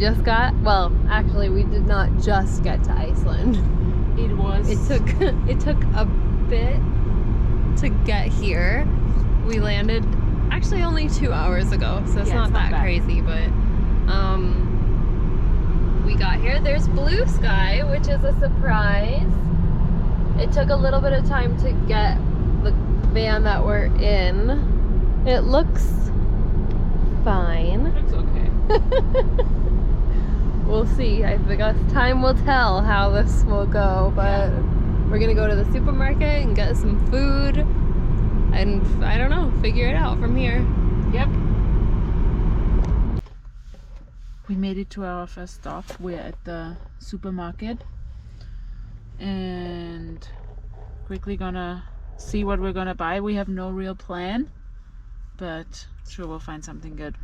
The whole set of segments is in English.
just got, well, actually we did not just get to Iceland. It took a bit to get here. We landed actually only 2 hours ago, so it's not that crazy, but we got here. There's blue sky, which is a surprise. It took a little bit of time to get the van that we're in. It looks fine. It's okay. We'll see. I guess time will tell how this will go, but we're gonna go to the supermarket and get some food and, I don't know, figure it out from here. Yep. We made it to our first stop. We're at the supermarket and quickly gonna see what we're gonna buy. We have no real plan, but sure we'll find something good.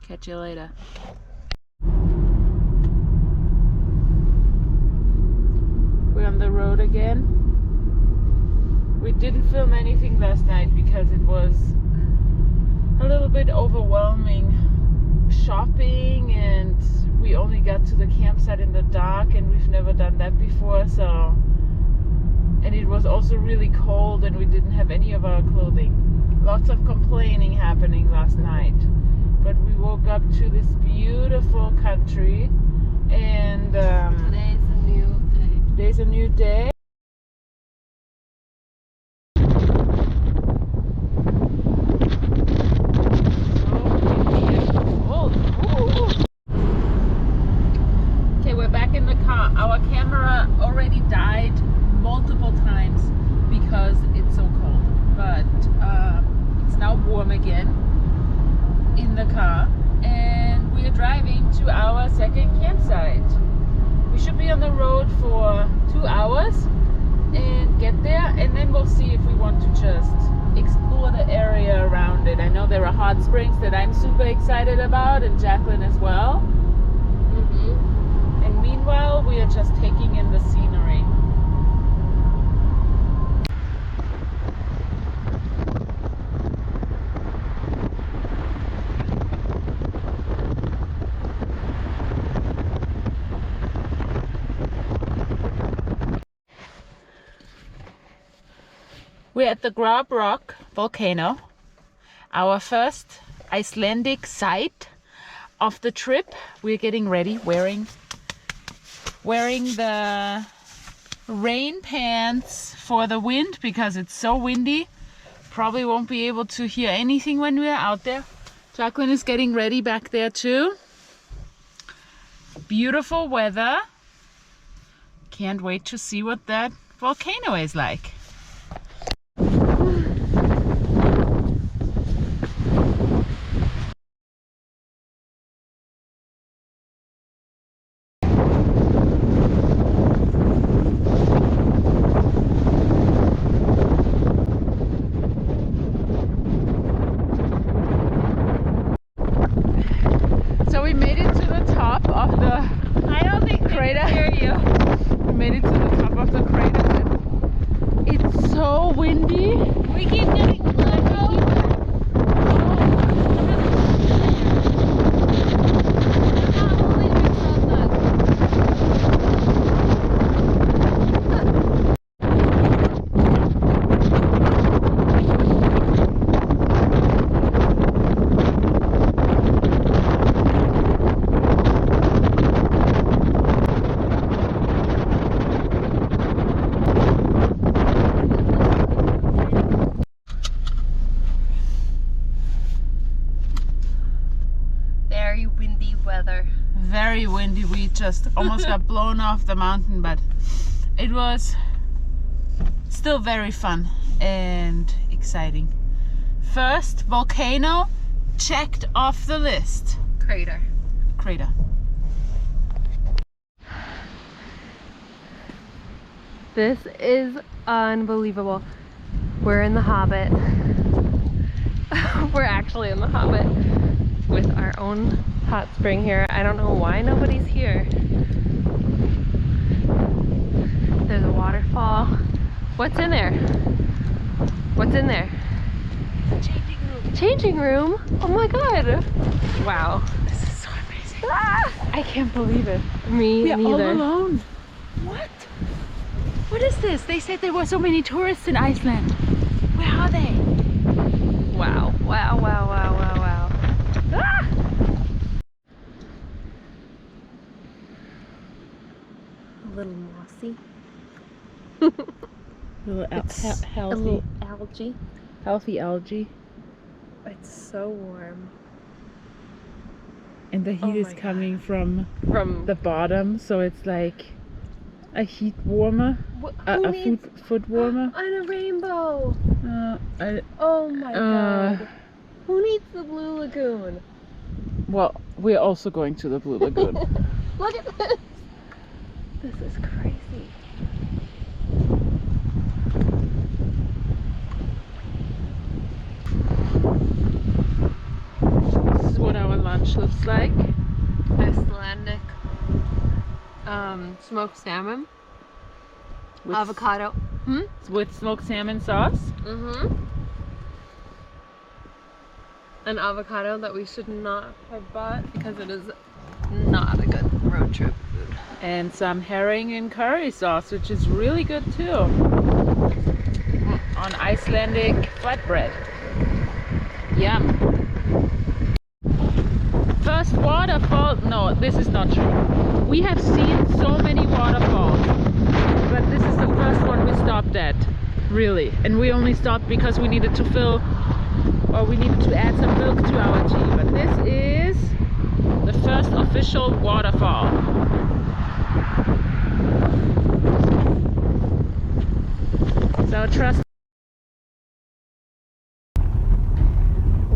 Catch you later. We're on the road again. We didn't film anything last night because it was a little bit overwhelming shopping, and we only got to the campsite in the dark, and we've never done that before, so, and it was also really cold and we didn't have any of our clothing. Lots of complaining happening last night, but we woke up to this beautiful country, and Today's a new day. today's a new day. Okay, we're back in the car. Our camera already died multiple times because it's so cold, but it's now warm again in the car, and we are driving to our second campsite. We should be on the road for 2 hours and get there, and then we'll see if we want to just explore the area around it. I know there are hot springs that I'm super excited about, and Jacqueline as well. And meanwhile, we are just taking in the scenery. We're at the Grab Rock volcano, our first Icelandic site of the trip. We're getting ready, wearing the rain pants for the wind because it's so windy. Probably won't be able to hear anything when we're out there. Jacqueline is getting ready back there too. Beautiful weather. Can't wait to see what that volcano is like. So we made it to the top of the crater. Hear you. We made it to the top of the crater. It's so windy. We keep getting let go. Very windy weather. Very windy. We just almost got blown off the mountain, but it was still very fun and exciting. First volcano checked off the list. Crater. This is unbelievable. We're in the Hobbit. We're actually in the Hobbit with our own hot spring here. I don't know why nobody's here. There's a waterfall. What's in there? What's in there? Changing room. Changing room? Oh my god. Wow. This is so amazing. I can't believe it. Me We are all neither. alone. What? What is this? They said there were so many tourists in Iceland. Where are they? Wow, wow, wow, wow, wow, wow. Ah! A little mossy. It's A little algae. healthy algae. It's so warm. And the heat Oh is my coming God. from From the bottom, so it's like a heat warmer, a foot warmer. on a rainbow? I, Oh my God. Who needs the Blue Lagoon? well, we're also going to the Blue Lagoon. Look at this. This is crazy. This is what our lunch looks like. Icelandic smoked salmon, With, avocado. with smoked salmon sauce. An avocado that we should not have bought because it is not a good road trip food. And some herring and curry sauce, which is really good too. On Icelandic flatbread. Yum. First waterfall. No, this is not true. We have seen so many waterfalls, but this is the first one we stopped at. Really. And we only stopped because we needed to we needed to add some milk to our tea. But this is the first official waterfall. So trust.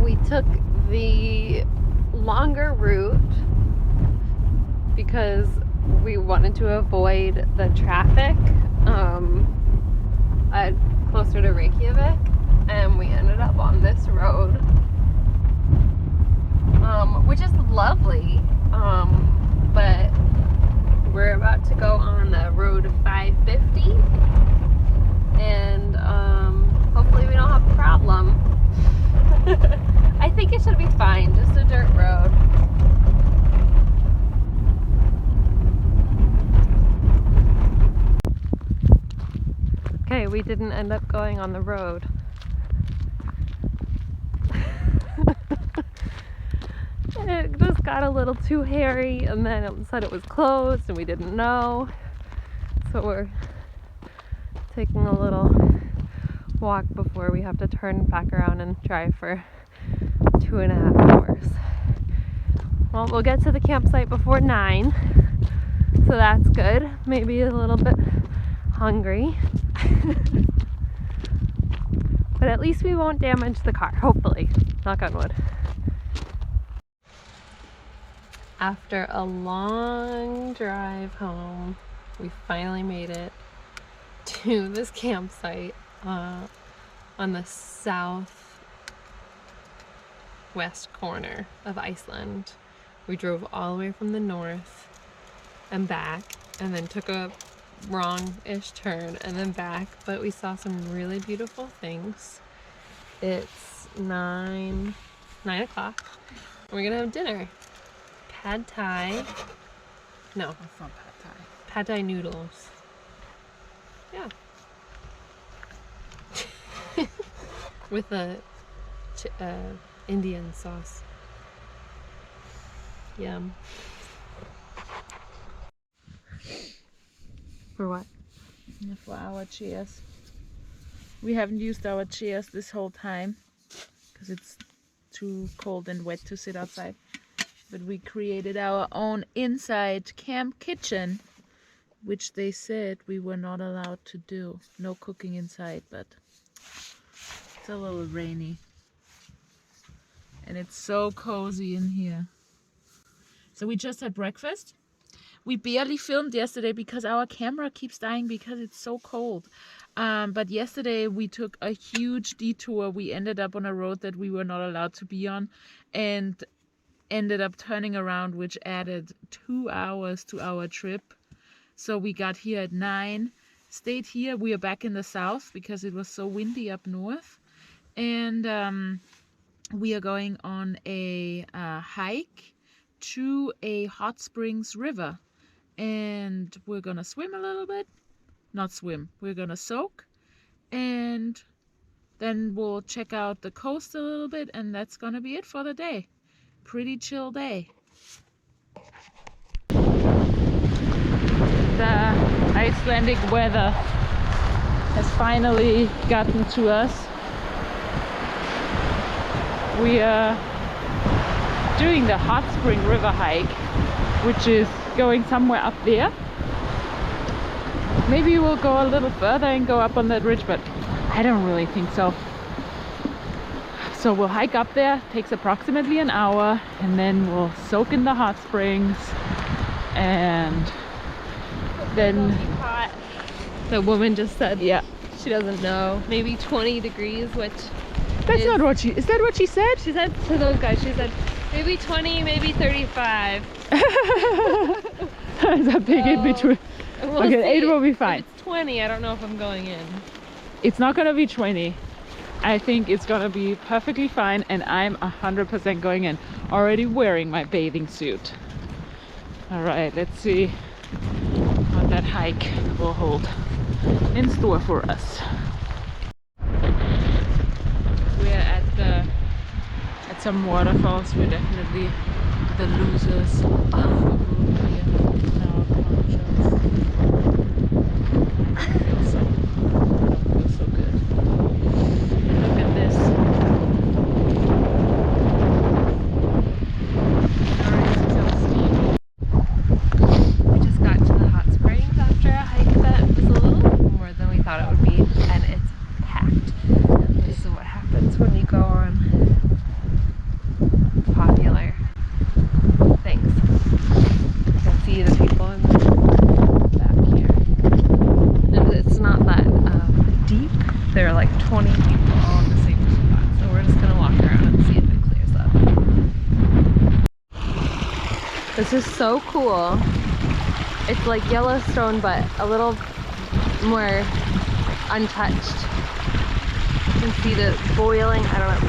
We took the longer route because we wanted to avoid the traffic closer to Reykjavik, and we ended up on this road, which is lovely, but we're about to go on the road 550, and hopefully we don't have a problem. I think it should be fine, just a dirt road. Okay, we didn't end up going on the road. It just got a little too hairy, and then it said it was closed and we didn't know. So we're taking a little walk before we have to turn back around and drive for 2.5 hours. Well, we'll get to the campsite before 9, so that's good. Maybe a little bit hungry. But at least we won't damage the car, hopefully. Knock on wood. After a long drive home, we finally made it to this campsite on the southwest corner of Iceland. We drove all the way from the north and back, and then took a wrong-ish turn and then back, but we saw some really beautiful things. It's 9 o'clock. We're gonna have dinner. Pad Thai. No, That's not pad thai. Pad Thai noodles. Yeah. With a Indian sauce. Yum. For what? For our chairs. We haven't used our chairs this whole time because it's too cold and wet to sit outside. But we created our own inside camp kitchen, which they said we were not allowed to do. No cooking inside, but it's a little rainy. And it's so cozy in here. So we just had breakfast. We barely filmed yesterday because our camera keeps dying because it's so cold. But yesterday we took a huge detour. We ended up on a road that we were not allowed to be on, and ended up turning around, which added 2 hours to our trip. So we got here at 9, stayed here. We are back in the south because it was so windy up north. And we are going on a hike to a hot springs river, and we're gonna swim a little bit. Not swim, we're gonna soak, and then we'll check out the coast a little bit, and that's gonna be it for the day. Pretty chill day. The Icelandic weather has finally gotten to us. We are doing the hot spring river hike, which is going somewhere up there. Maybe we'll go a little further and go up on that ridge, but I don't really think so. So we'll hike up there, takes approximately an hour, and then we'll soak in the hot springs, and then the woman just said, yeah, she doesn't know, maybe 20 degrees, which that's not what is that what she said? She said to those guys, she said maybe 20, maybe 35. There's a big in between. We'll okay, see. 8 will be fine. If it's 20, I don't know if I'm going in. It's not gonna be 20. I think it's gonna be perfectly fine, and I'm 100% going in. Already wearing my bathing suit. All right, let's see what that hike will hold in store for us. We're at some waterfalls. We're definitely the losers of the group here in our ponchos. I don't feel so good. Look at this. We just got to the hot springs after a hike that was a little more than we thought it would be, and it's packed. This is what happens when you go on popular things. You can see the people in the back here. And it's not that deep. There are like 20 people all in the same spot. So we're just gonna walk around and see if it clears up. This is so cool. It's like Yellowstone, but a little more untouched. You can see the boiling,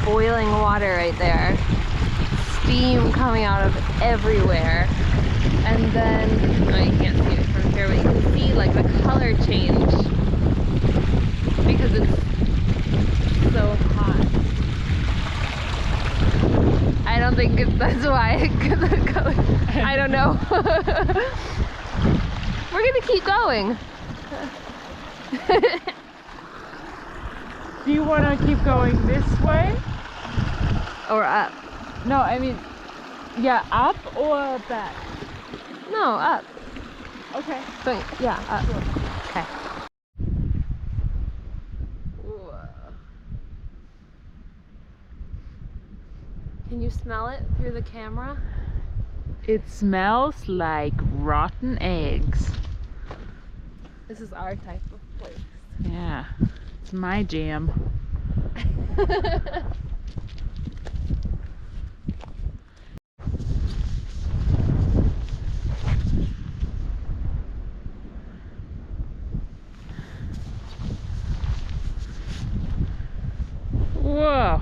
boiling water right there. Steam coming out of everywhere. And then, oh, you can't see it from here, but you can see like the color change because it's so hot. I don't think that's why the color, I don't know. We're gonna keep going. Do you want to keep going this way? Or up? No, I mean, yeah, up or back? No, up. Okay. But yeah, up. Sure. Okay. Can you smell it through the camera? It smells like rotten eggs. This is our type of place. Yeah, it's my jam. Whoa.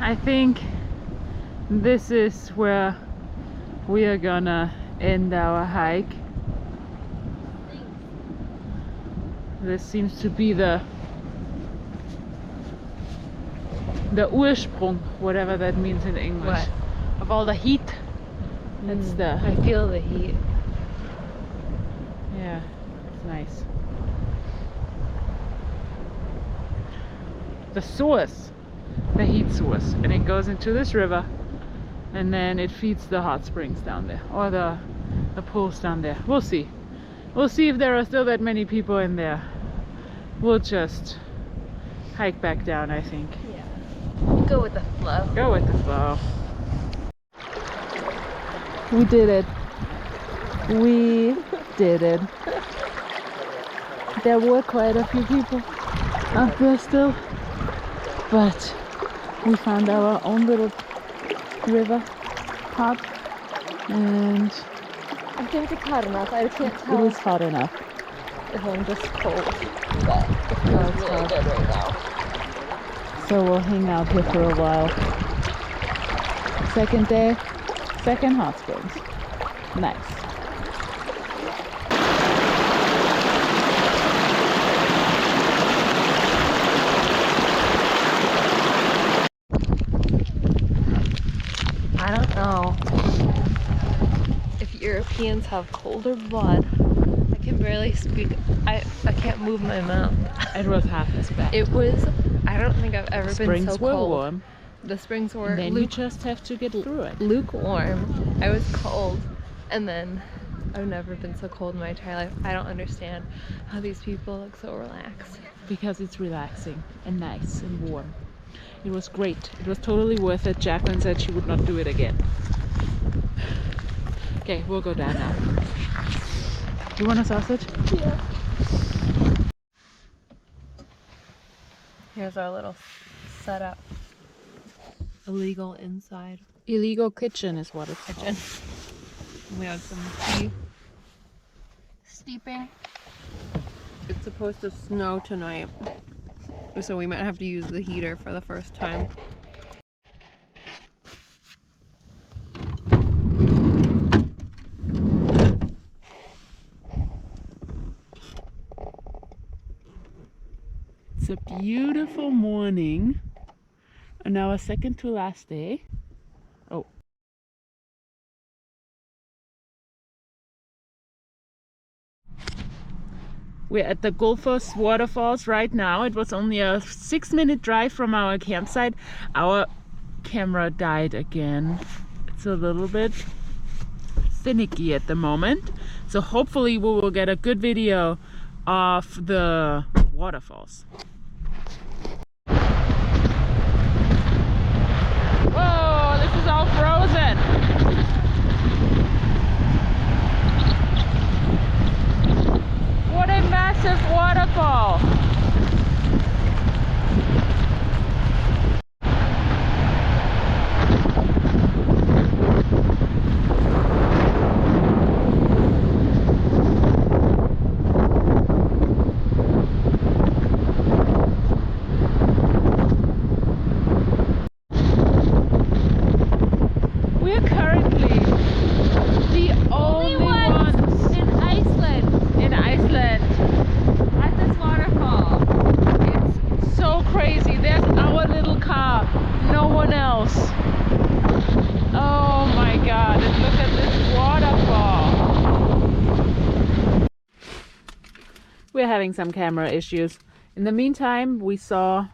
I think this is where we are gonna end our hike. This seems to be the Ursprung, whatever that means in English. What? Of all the heat. That's the, I feel the heat. yeah, it's nice. The source, the heat source, and it goes into this river, and then it feeds the hot springs down there, or the pools down there. We'll see. We'll see if there are still that many people in there. we'll just hike back down, I think. Yeah. Go with the flow. Go with the flow. We did it. We did it. There were quite a few people up there still, but we found our own little river hut, and I think it's hot enough. I can't it tell is hot enough. if I'm just cold, but it feels really good right now. So we'll hang out here for a while. Second day, second hot springs. Nice. I don't know if Europeans have colder blood. I can barely speak. I can't move my mouth. It was half as bad. It was. I don't think I've ever been so were cold. warm. The springs were. And then you just have to get through it. Lukewarm. I was cold, and then I've never been so cold in my entire life. I don't understand how these people look so relaxed. Because it's relaxing and nice and warm. It was great. It was totally worth it. Jacqueline said she would not do it again. Okay, we'll go down now. You want a sausage? Yeah. Here's our little setup. Illegal inside. Illegal kitchen is what it's Kitchen. called. We have some tea. Steeping. It's supposed to snow tonight, so we might have to use the heater for the first time. It's a beautiful morning on our second to last day. Oh. We're at the Gullfoss waterfalls right now. It was only a 6-minute drive from our campsite. Our camera died again. It's a little bit finicky at the moment. So hopefully we will get a good video of the waterfalls. Whoa, this is all frozen. What a massive waterfall! We're currently the only ones in Iceland in Iceland. at this waterfall. It's so crazy. There's our little car, no one else. Oh my god, and look at this waterfall. We're having some camera issues. In the meantime, we saw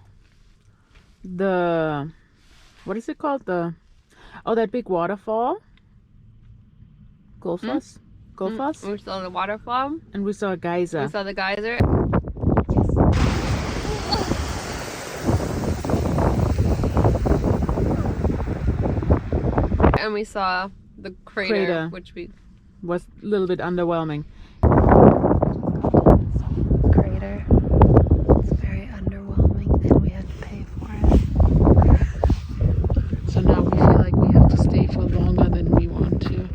the, what is it called? That big waterfall. Gullfoss? Gullfoss? We saw the waterfall. And we saw a geyser. We saw the geyser. And we saw the crater. Which we was a little bit underwhelming. crater. It's very underwhelming, and we had to pay for it. So now we feel like we have to stay for longer than we want to.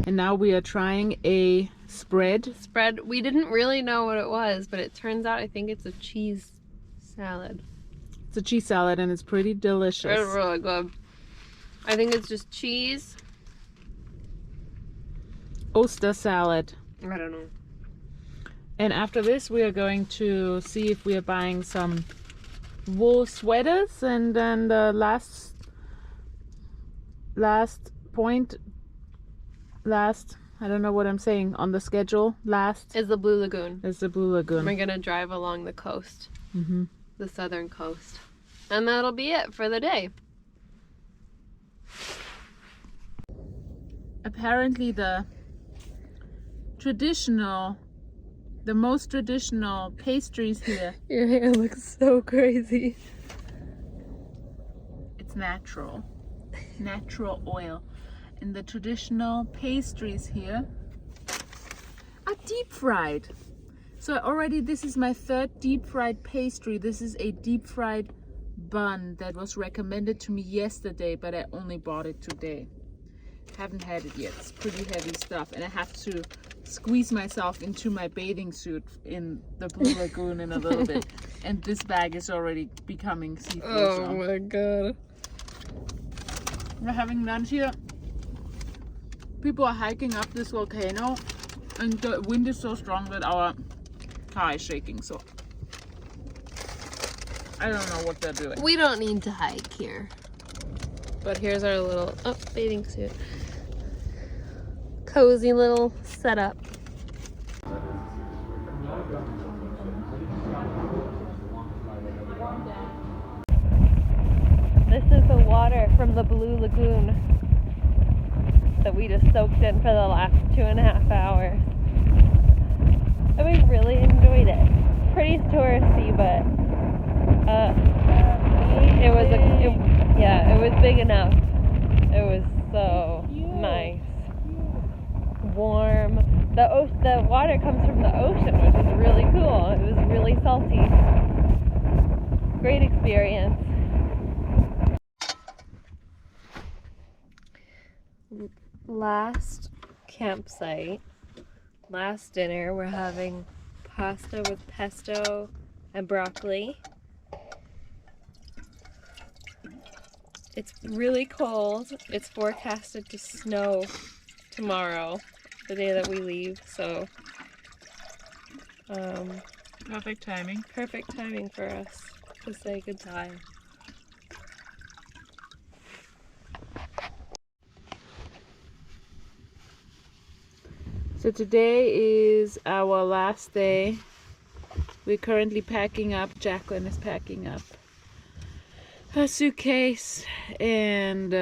And now we are trying a spread. We didn't really know what it was, but it turns out I think it's a cheese salad. It's a cheese salad and it's pretty delicious. It's really good. I think it's just cheese. Oyster salad. I don't know. And after this we are going to see if we are buying some wool sweaters, and then the last I don't know what I'm saying on the schedule. Last Is the Blue Lagoon. is the Blue Lagoon. We're gonna drive along the coast, Mm-hmm. the southern coast, and that'll be it for the day. Apparently the traditional the most traditional pastries here. Your hair looks so crazy. It's natural oil. And the traditional pastries here are deep fried. So already this is my third deep fried pastry. This is a deep fried bun that was recommended to me yesterday, but I only bought it today. Haven't had it yet. It's pretty heavy stuff, and I have to squeeze myself into my bathing suit in the Blue Lagoon in a little bit. And this bag is already becoming see-through. Oh my god. We're having lunch here. People are hiking up this volcano, and the wind is so strong that our car is shaking, so I don't know what they're doing. We don't need to hike here. But here's our little bathing suit. Cozy little setup. This is the water from the Blue Lagoon that we just soaked in for the last 2.5 hours. And we really enjoyed it. Pretty touristy, but it was big enough. It was so nice. Warm. The water comes from the ocean, which is really cool. It was really salty. Great experience. Last campsite, last dinner, we're having pasta with pesto and broccoli. It's really cold. It's forecasted to snow tomorrow, the day that we leave, so Perfect timing. Perfect timing for us to say goodbye. So today is our last day. We're currently packing up. Jacqueline is packing up her suitcase, and